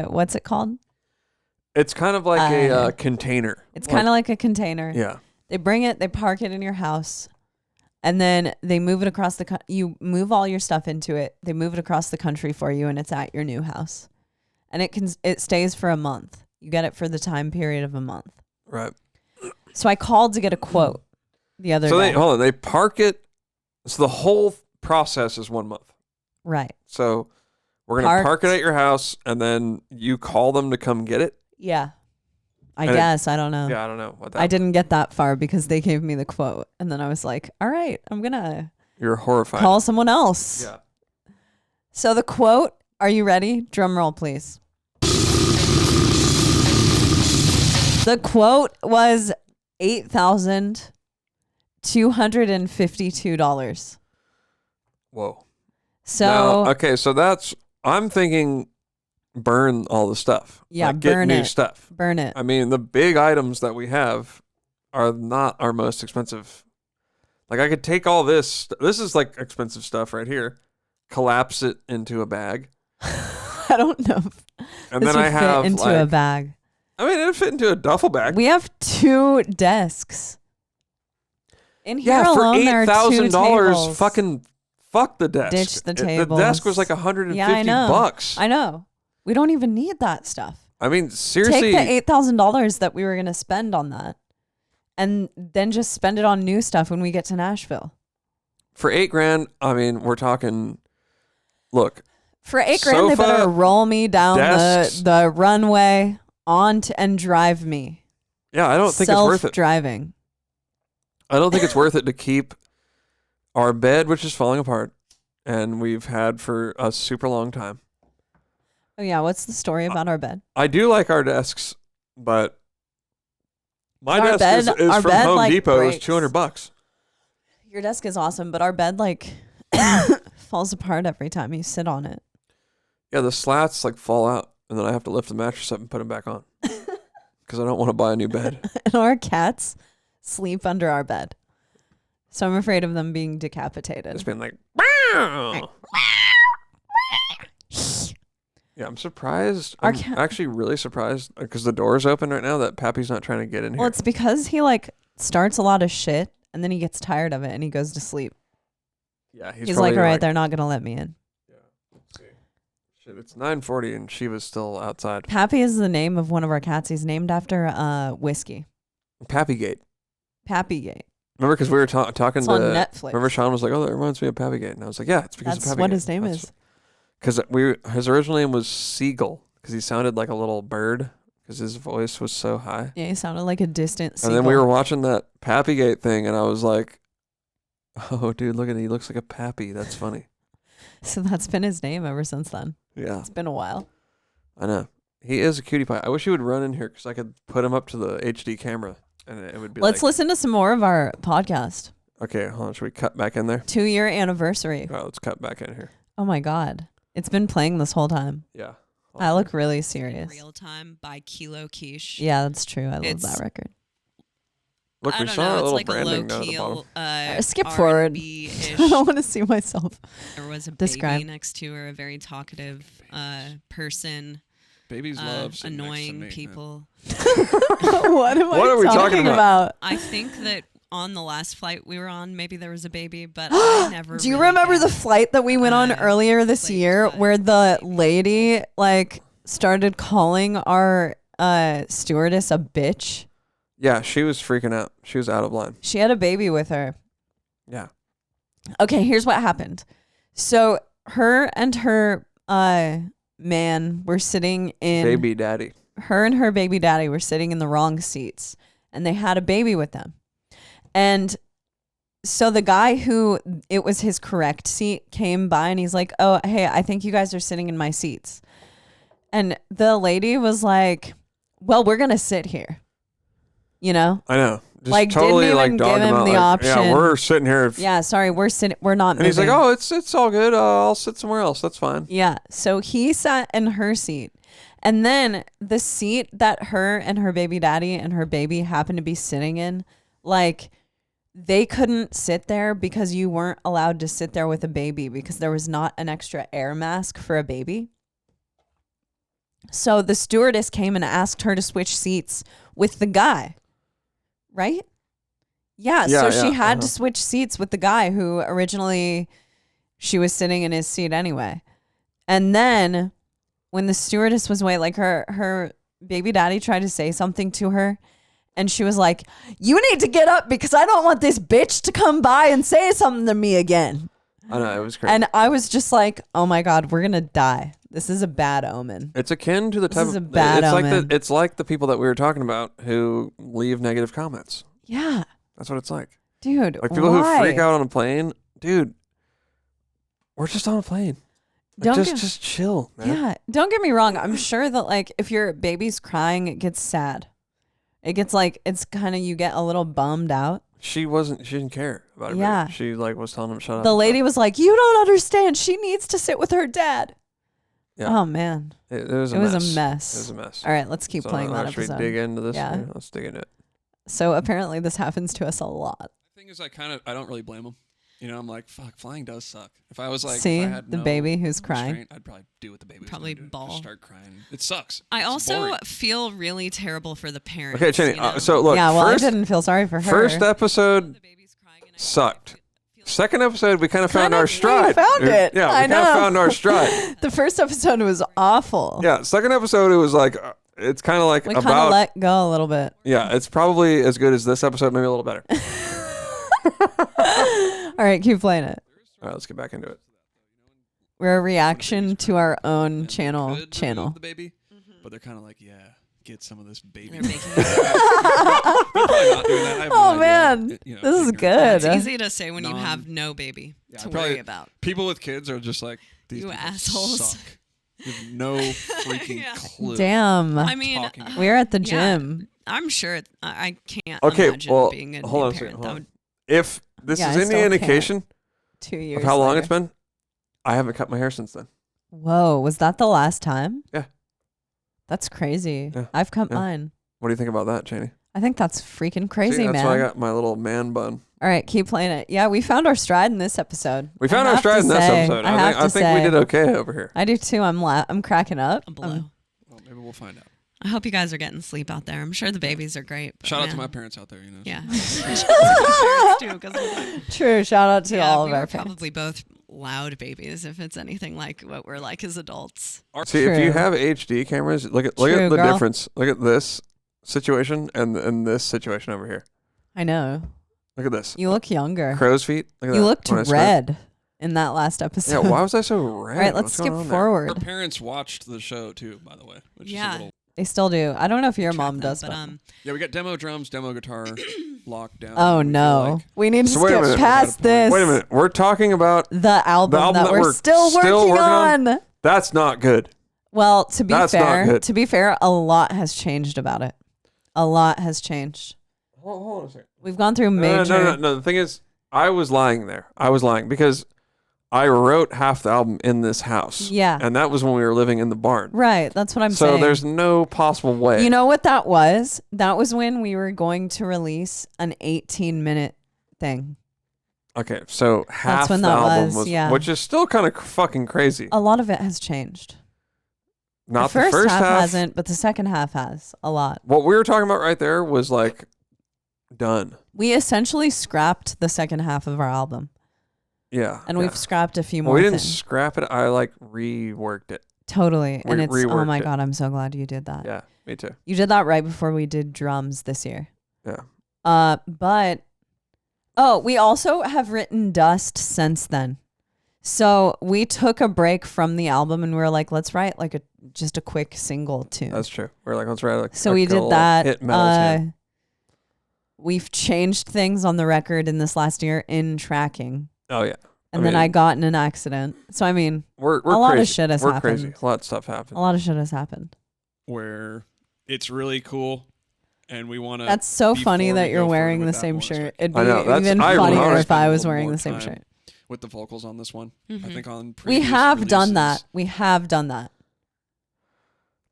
what's it called? It's kind of like a container. It's kind of like a container. Yeah. They bring it, they park it in your house, and then they move it across you move all your stuff into it. They move it across the country for you, and it's at your new house. And it stays for a month. You get it for the time period of a month. Right. So I called to get a quote the other day. So they park it. So the whole process is 1 month. Right. So we're going to park it at your house, and then you call them to come get it? Yeah. I guess. I don't know. Yeah, I don't know. I didn't get that far because they gave me the quote. And then I was like, all right, I'm going to You're horrified. Call someone else. Yeah. So the quote, are you ready? Drum roll, please. The quote was $8,252. Whoa. So now, okay, so I'm thinking burn all the stuff. Yeah, like get burn new it. stuff. Burn it. I mean, the big items that we have are not our most expensive. Like I could take all this. This is like expensive stuff right here. Collapse it into a bag. I don't know. And then I have fit into a bag. I mean, it'd fit into a duffel bag. We have 2 desks. In here alone, there are $2 fucking fuck the desk. Ditch the The tables. desk was like $150 bucks. I know. We don't even need that stuff. I mean, seriously. Take the $8,000 that we were going to spend on that and then just spend it on new stuff when we get to Nashville. For $8,000, I mean, we're talking, look. For $8,000, they better roll me down the runway and drive me. Yeah, I don't think it's worth it. Self-driving. I don't think it's worth it to keep our bed, which is falling apart, and we've had for a super long time. Oh, yeah. What's the story about our bed? I do like our desks, but my desk is from Home Depot. It's $200. Your desk is awesome, but our bed falls apart every time you sit on it. Yeah, the slats fall out, and then I have to lift the mattress up and put them back on because I don't want to buy a new bed. And our cats sleep under our bed, so I'm afraid of them being decapitated. It's been like, wow. Yeah, I'm surprised. I'm actually really surprised because the door's open right now that Pappy's not trying to get in here. Well, it's because he starts a lot of shit and then he gets tired of it and he goes to sleep. Yeah, he's like, all right, they're not gonna let me in. Yeah, let's see. Shit, it's 9:40 and she was still outside. Pappy is the name of one of our cats. He's named after whiskey. Pappygate. Pappygate. Remember, because we were talking on Netflix. Remember, Sean was like, "Oh, that reminds me of Pappygate," and I was like, "Yeah, it's because of Pappygate." That's what his name is. Because his original name was Seagull, because he sounded like a little bird, because his voice was so high. Yeah, he sounded like a distant seagull. And then we were watching that Pappygate thing, and I was like, "Oh, dude, look at him. He looks like a pappy. That's funny." So that's been his name ever since then. Yeah, it's been a while. I know. He is a cutie pie. I wish he would run in here because I could put him up to the HD camera, and it would be. Let's listen to some more of our podcast. Okay, hold on. Should we cut back in there? 2-year anniversary. All right, let's cut back in here. Oh my God. It's been playing this whole time. Yeah. Awesome. I look really serious. Real Time by Kilo Quiche. Yeah, that's true. I love that record. Look, we saw a little branding down at the bottom. Skip forward. I don't want to see myself. There was a baby next to her, a very talkative person. Babies love annoying people. What are we talking about? I think that on the last flight we were on, maybe there was a baby, but I never. Do you remember the flight that we went on earlier this year where the lady started calling our stewardess a bitch? Yeah, she was freaking out. She was out of line. She had a baby with her. Yeah. Okay, here's what happened. So her and her man were sitting in... Baby daddy. Her and her baby daddy were sitting in the wrong seats, and they had a baby with them. And so the guy who it was his correct seat came by, and he's like, oh, hey, I think you guys are sitting in my seats. And the lady was like, well, we're going to sit here. You know? I know. Just like, totally didn't even like dogged give him him out. the like, option. Yeah, we're sitting here. Yeah, sorry, we're not and he's like, moving. oh, it's all good. I'll sit somewhere else. That's fine. Yeah. So he sat in her seat. And then the seat that her and her baby daddy and her baby happened to be sitting in, like, they couldn't sit there because you weren't allowed to sit there with a baby because there was not an extra air mask for a baby. So the stewardess came and asked her to switch seats with the guy. Right? Yeah. So she had to switch seats with the guy who originally she was sitting in his seat anyway. And then when the stewardess was away, like her baby daddy tried to say something to her. And she was like, you need to get up because I don't want this bitch to come by and say something to me again. I know, it was crazy. And I was just like, oh my God, we're going to die. This is a bad omen. It's akin to the type This is a bad omen. It's like the people that we were talking about who leave negative comments. Yeah. That's what it's like. Dude, like people why? who freak out on a plane. Dude, we're just on a plane. Like, just chill, man. Yeah. Don't get me wrong. I'm sure that like if your baby's crying, it gets sad. It gets like, it's kind of, you get a little bummed out. She didn't care about it. Yeah. She like was telling him, shut up. The lady was like, you don't understand. She needs to sit with her dad. Yeah. Oh man. It was a It mess. was a mess. It was a mess. All right, let's keep playing that should episode. we dig into this? Yeah. Let's dig into it. So apparently this happens to us a lot. The thing is, I don't really blame them. You know, I'm like, fuck, flying does suck. If I was like, See if I had the no baby who's crying. restraint, I'd probably do what the baby Probably was bawl. Just start crying. It sucks. I It's also boring. feel really terrible for the parents. Okay, Cheney. you know? So look, Yeah, well, first, I didn't feel sorry for her. first episode The baby's crying and I sucked. feel like- Second episode, we kind of found Kind our of, we stride. found it. Yeah, we I kind of know. found our stride. The first episode was awful. Yeah, second episode, it was like, it's kind of like We kind about. of let go a little bit. Yeah, it's probably as good as this episode, maybe a little better. All right, keep playing it. All right, let's get back into it. We're a reaction to our own And they channel. could remove the baby, but they're kind of like, yeah, get some of this baby. They're making They're probably not doing that. I have no Oh idea. man, You know, this is ignorant. good. It's easy to say when you Non- have no baby Yeah, to probably- worry about. People with kids are just like, these You people assholes. suck. You have no freaking Yeah. clue. Damn, I mean, talking about. we're at the yeah. gym. I'm sure I can't Okay, imagine well, being a hold new on a second. parent. Hold That on. would If this Yeah, is I any still can't. indication 2 years. of how long later. it's been, I haven't cut my hair since then. Whoa, was that the last time? Yeah. That's crazy. Yeah. I've cut Yeah. mine. What do you think about that, Cheney? I think that's freaking crazy, See, that's man. why I got my little man bun. All right, keep playing it. Yeah, we found our stride in this episode. We found I our have stride to in this say- episode. I I think we did okay over here. I do too. I'm cracking up. a blow. Well, maybe we'll find out. I hope you guys are getting sleep out there. I'm sure the babies are great. but Shout out to man. my parents out there. You know. Yeah. Shout out to my parents too, 'cause True. Shout out to yeah, all of we our were parents. probably both loud babies if it's anything like what we're like as adults. See, if you True. have HD cameras, look at True, the girl. difference. Look at this situation and this situation over here. I know. Look at this. You look younger. Crow's feet. Look at You that. looked When I squint. red in that last Yeah, episode. why was I so red? All right, let's What's skip going on there? Her forward. parents watched the show too, by the way. Which Yeah. Is a little, They still do. I don't know if your Track mom them, does, but but yeah, we got demo drums, demo guitar, locked down. oh we feel no, like. we need to So wait a skip minute. past this. Wait a minute. We're talking about The album that we're still working on. that's not good. Well, to be That's not fair, good. a lot has changed about it. A lot has changed. Hold on a second. We've gone through major. No. The thing is, I was lying there. I was lying because I wrote half the album in this house. Yeah. And that was when we were living in the barn. Right, that's what I'm So saying. there's no possible way. You know what that was? That was when we were going to release an 18-minute thing. Okay, so half when the that album was, yeah. which is still kind of fucking crazy. A lot of it has changed. Not the first half hasn't, but the second half has a lot. What we were talking about right there was like done. We essentially scrapped the second half of our album, Yeah. and yeah. we've scrapped a few Well, more we didn't things. scrap it. I like reworked it. Totally. And We it's, oh reworked my it. God, I'm so glad you did that. Yeah, me too. You did that right before we did drums this year. Yeah. But we also have written Dust since then. So we took a break from the album and we were like, let's write like just a quick single tune. That's true. We're like, let's write like So we a did little that. hit metal tune. We've changed things on the record in this last year in tracking. Oh yeah. And then I got in an accident. So, I mean, we're a lot crazy. of shit has happened. Crazy. A lot of stuff happened. A lot of shit has happened. Where it's really cool, and we want to. That's so funny that you're wearing the same shirt. It'd be even funnier if I was wearing the same shirt. With the vocals on this one. Mm-hmm. I think on we have done that. We have done that.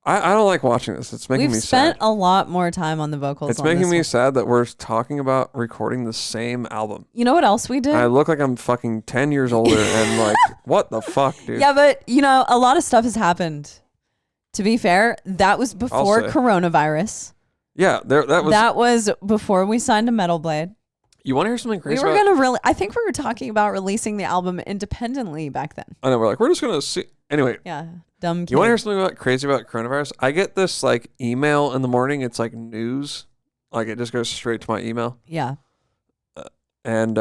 I don't like watching this. It's making me sad. We've spent a lot more time on the vocals. It's making me sad that we're talking about recording the same album. You know what else we did? I look like I'm fucking 10 years older and like, what the fuck, dude? Yeah, but a lot of stuff has happened. To be fair, that was before coronavirus. Yeah, that was before we signed to Metal Blade. You want to hear something crazy? I think we were talking about releasing the album independently back then. I know, we're just gonna see. Anyway. Yeah. Dumb kid. You want to hear something crazy about coronavirus? I get this like email in the morning. It's like news. Like it just goes straight to my email. Yeah. And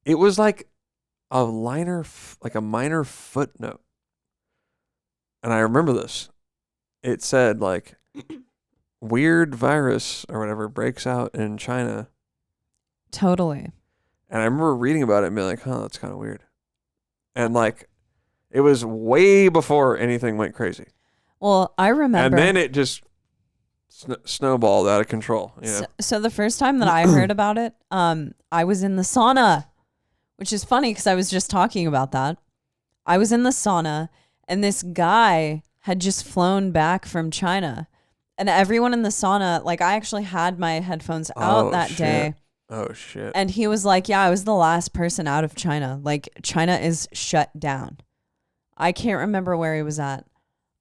it was like a minor footnote. And I remember this. It said like weird virus or whatever breaks out in China. Totally. And I remember reading about it and being like, huh, that's kind of weird. And like, it was way before anything went crazy. Well, I remember. And then it just snowballed out of control. You know? So the first time that I heard about it, I was in the sauna, which is funny because I was just talking about that. I was in the sauna and this guy had just flown back from China. And everyone in the sauna, like I actually had my headphones out that day. Oh, shit. And he was like, yeah, I was the last person out of China. Like China is shut down. I can't remember where he was at.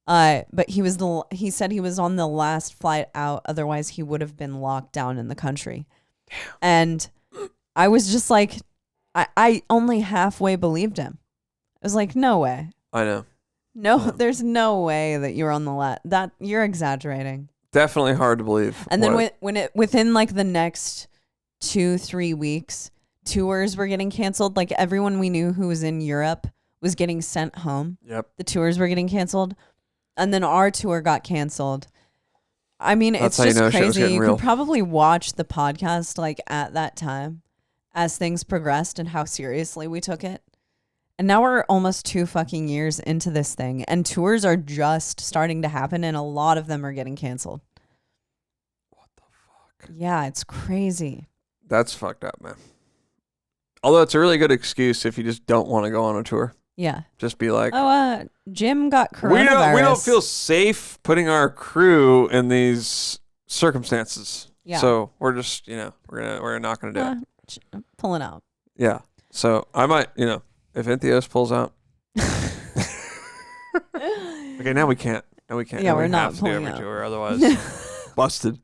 But he said he was on the last flight out. Otherwise, he would have been locked down in the country. Damn. And I was just like, I only halfway believed him. I was like, no way. I know. No, there's no way that you're on the that you're exaggerating. Definitely hard to believe. And then within like the next 2-3 weeks, tours were getting canceled. Like everyone we knew who was in Europe was getting sent home. Yep. The tours were getting canceled. And then our tour got canceled. I mean, it's just crazy. You could probably watch the podcast like at that time as things progressed and how seriously we took it. And now we're almost 2 fucking years into this thing and tours are just starting to happen and a lot of them are getting canceled. What the fuck? Yeah, it's crazy. That's fucked up, man. Although it's a really good excuse if you just don't want to go on a tour. Yeah. Just be like, Jim got coronavirus. We don't feel safe putting our crew in these circumstances. Yeah. So we're just, we're not going to do it. Pulling out. Yeah. So I might, if Entheos pulls out. Okay, now we can't. Yeah, we're not pulling out. Tour, otherwise, busted.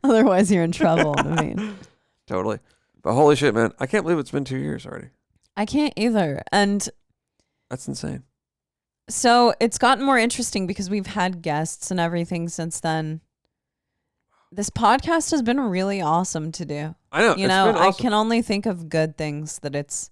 Otherwise, you're in trouble. I mean, totally. But holy shit, man! I can't believe it's been 2 years already. I can't either, and that's insane. So it's gotten more interesting because we've had guests and everything since then. This podcast has been really awesome to do. I know. It's been awesome. I can only think of good things that it's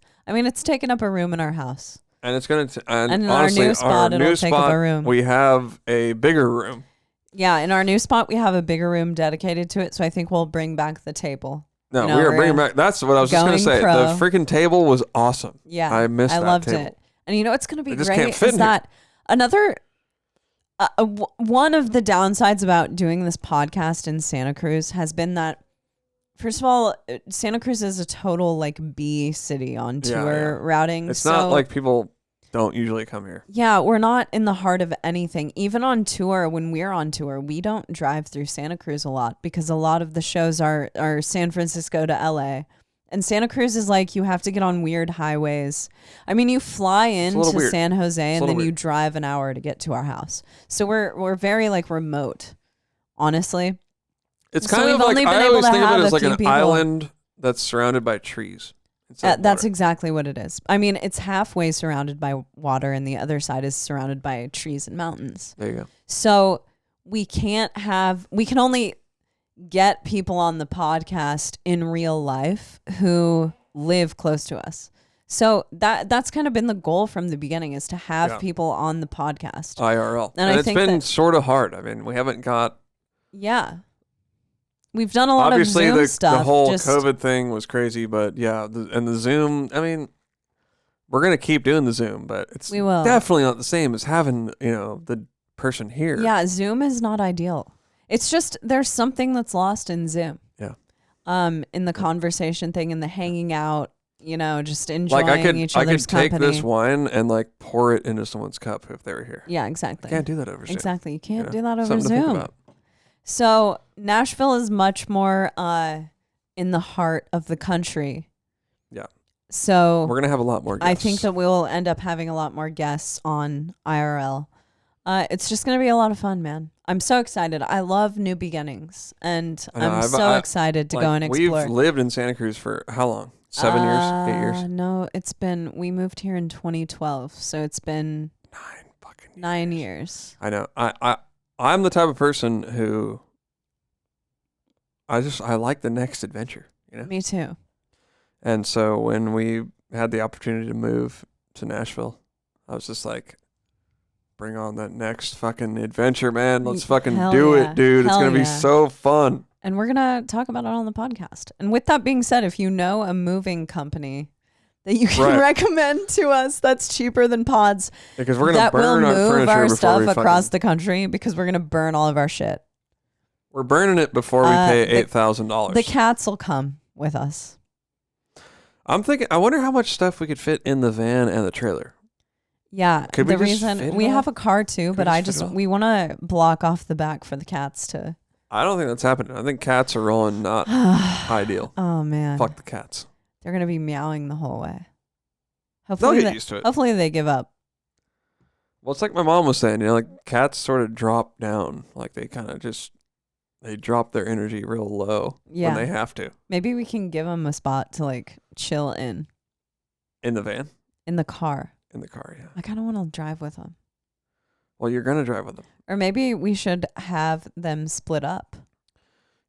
taken up a room in our house. And it's going to, and honestly, our new spot, it'll take up a room. We have a bigger room. Yeah, in our new spot, we have a bigger room dedicated to it. So I think we'll bring back the table. No, we are bringing back. That's what I was just going to say. The freaking table was awesome. Yeah, I missed that. I loved table. it. And you know what's going to be great is that another one of the downsides about doing this podcast in Santa Cruz has been that, first of all, Santa Cruz is a total like B city on tour routing. It's not like people don't usually come here. Yeah, we're not in the heart of anything. Even on tour, when we're on tour, we don't drive through Santa Cruz a lot because a lot of the shows are San Francisco to LA. And Santa Cruz is like you have to get on weird highways. I mean, you fly into San Jose and then you drive an hour to get to our house. So we're very like remote, honestly. It's kind of like I always think of it as like an island that's surrounded by trees. That's exactly what it is. I mean, it's halfway surrounded by water and the other side is surrounded by trees and mountains. There you go. So we can only get people on the podcast in real life who live close to us. So that's kind of been the goal from the beginning, is to have people on the podcast. IRL. And it's been sort of hard. I mean, we haven't got... Yeah. We've done a lot of Zoom stuff. The whole COVID thing was crazy, but yeah, the Zoom, I mean, we're going to keep doing the Zoom, but it's definitely not the same as having, the person here. Yeah, Zoom is not ideal. It's just there's something that's lost in Zoom. Yeah. In the conversation thing, in the hanging out, just enjoying each other's company. I could take this wine and pour it into someone's cup if they were here. Yeah, exactly. You can't do that over Zoom. Exactly. You can't do that over Something Zoom. To think about. So Nashville is much more in the heart of the country. Yeah. So we're going to have a lot more guests. I think that we'll end up having a lot more guests on IRL. It's just going to be a lot of fun, man. I'm so excited. I love new beginnings, and I'm so excited to go and explore. We've lived in Santa Cruz for how long? 7 years? 8 years? No, we moved here in 2012, so it's been 9 years. I know. I'm the type of person who I like the next adventure, Me too. And so when we had the opportunity to move to Nashville, I was just like, bring on that next fucking adventure, man. Let's fucking do it, dude. It's going to be so fun. And we're going to talk about it on the podcast. And with that being said, if you know a moving company that you can recommend to us that's cheaper than pods, because we're going to burn our furniture our stuff across the country, because we're going to burn all of our shit. We're burning it before we pay $8,000. The cats will come with us. I'm thinking, I wonder how much stuff we could fit in the van and the trailer. Yeah, the reason we have a car too, but we want to block off the back for the cats to. I don't think that's happening. I think cats are rolling not ideal. Oh man, fuck the cats. They're gonna be meowing the whole way. Hopefully they'll get used to it. Hopefully they give up. Well, it's like my mom was saying, cats sort of drop down, like they kind of they drop their energy real low when they have to. Maybe we can give them a spot to chill in. In the van? In the car. In the car, yeah. I kind of want to drive with them. Well, you're going to drive with them. Or maybe we should have them split up.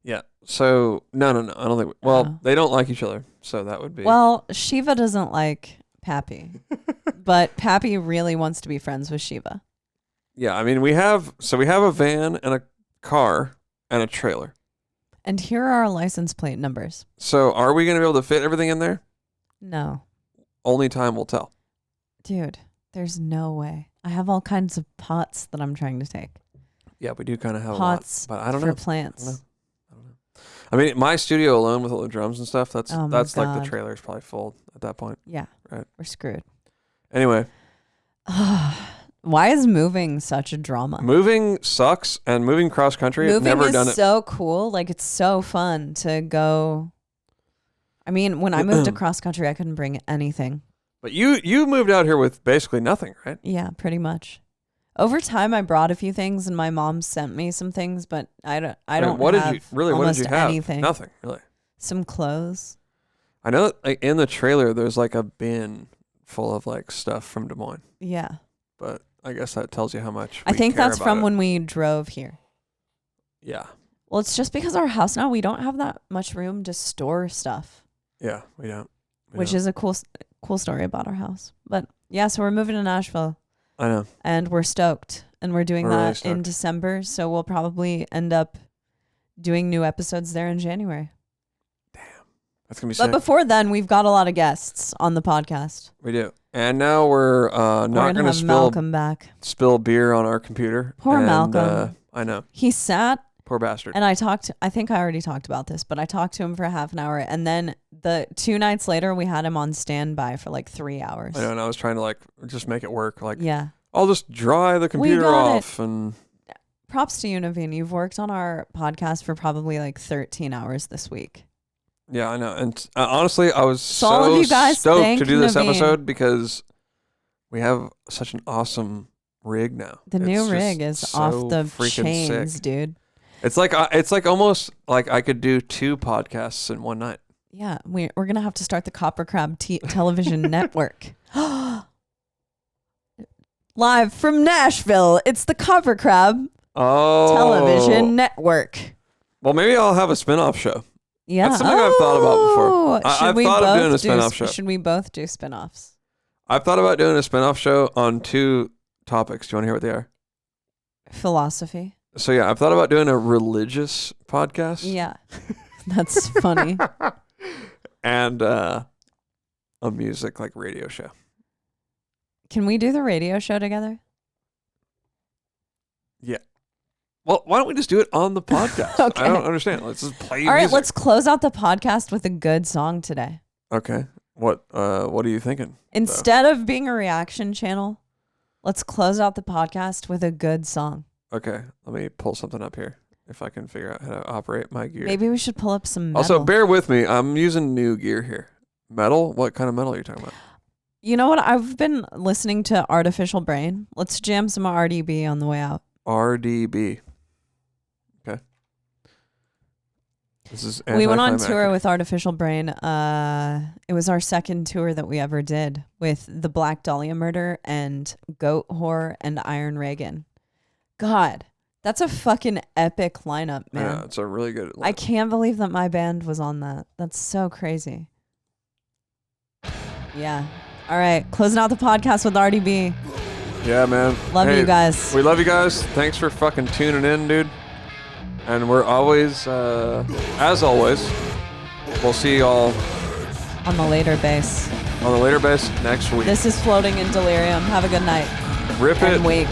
Yeah. So, no. I don't think... they don't like each other, so that would be... Well, Shiva doesn't like Pappy. But Pappy really wants to be friends with Shiva. Yeah, I mean, we have a van and a car and a trailer. And here are our license plate numbers. So, are we going to be able to fit everything in there? No. Only time will tell. Dude, there's no way. I have all kinds of pots that I'm trying to take. Yeah, we do kind of have pots a lot, but I don't know. For plants. I don't know. I mean, my studio alone with all the drums and stuff, that's like the trailer's probably full at that point. Yeah. Right. We're screwed. Anyway. Why is moving such a drama? Moving sucks, and moving cross country, I've never done it. Moving is so cool. It's so fun to go. I mean, when I moved across country, I couldn't bring anything. But you moved out here with basically nothing, right? Yeah, pretty much. Over time, I brought a few things, and my mom sent me some things, but I don't have what did you have? Anything. Nothing, really. Some clothes. I know that in the trailer, there's a bin full of stuff from Des Moines. Yeah. But I guess that tells you how much I think that's from when we drove here. Yeah. Well, it's just because our house now, we don't have that much room to store stuff. Yeah, we don't. Which is a cool story about our house. But yeah, so we're moving to Nashville. I know. And we're stoked. And we're doing that in December. So we'll probably end up doing new episodes there in January. Damn. That's going to be sick. But before then, we've got a lot of guests on the podcast. We do. And now we're not going to spill beer on our computer. Poor Malcolm. I know. He sat. Poor bastard. And I think I already talked about this, but I talked to him for half an hour. And then the 2 nights later, we had him on standby for 3 hours. I know, and I was trying to just make it work. Yeah. I'll just dry the computer off. And props to you, Naveen. You've worked on our podcast for probably 13 hours this week. Yeah, I know. And honestly, I was all of you guys, stoked to do this episode because we have such an awesome rig now. The new rig is off the chains, sick. Dude. It's like almost like I could do 2 podcasts in one night. Yeah, we're gonna have to start the KoperCrabb television network. Live from Nashville, it's the KoperCrabb television network. Well, maybe I'll have a spin-off show. Yeah, that's something I've thought about before. I've thought of doing a spin-off show. Should we both do spin-offs? I've thought about doing a spin-off show on 2 topics. Do you want to hear what they are? Philosophy. So yeah, I've thought about doing a religious podcast. Yeah, that's funny. And a music radio show. Can we do the radio show together? Yeah. Well, why don't we just do it on the podcast? Okay. I don't understand. Let's just play All right, music. let's close out the podcast with a good song today. Okay. What are you thinking? Instead of being a reaction channel, let's close out the podcast with a good song. Okay. Let me pull something up here if I can figure out how to operate my gear. Maybe we should pull up some metal. Also, bear with me. I'm using new gear here. Metal? What kind of metal are you talking about? You know what? I've been listening to Artificial Brain. Let's jam some RDB on the way out. RDB. Okay. We went on tour with Artificial Brain. It was our second tour that we ever did with the Black Dahlia Murder and Goat Whore and Iron Reagan. God, that's a fucking epic lineup, man. Yeah, it's a really good lineup. I can't believe that my band was on that. That's so crazy. Yeah. All right. Closing out the podcast with RDB. Yeah, man. Love you guys. We love you guys. Thanks for fucking tuning in, dude. And we're always, as always, we'll see y'all on the later base. On the later base next week. This is Floating in Delirium. Have a good night. Rip and it. week.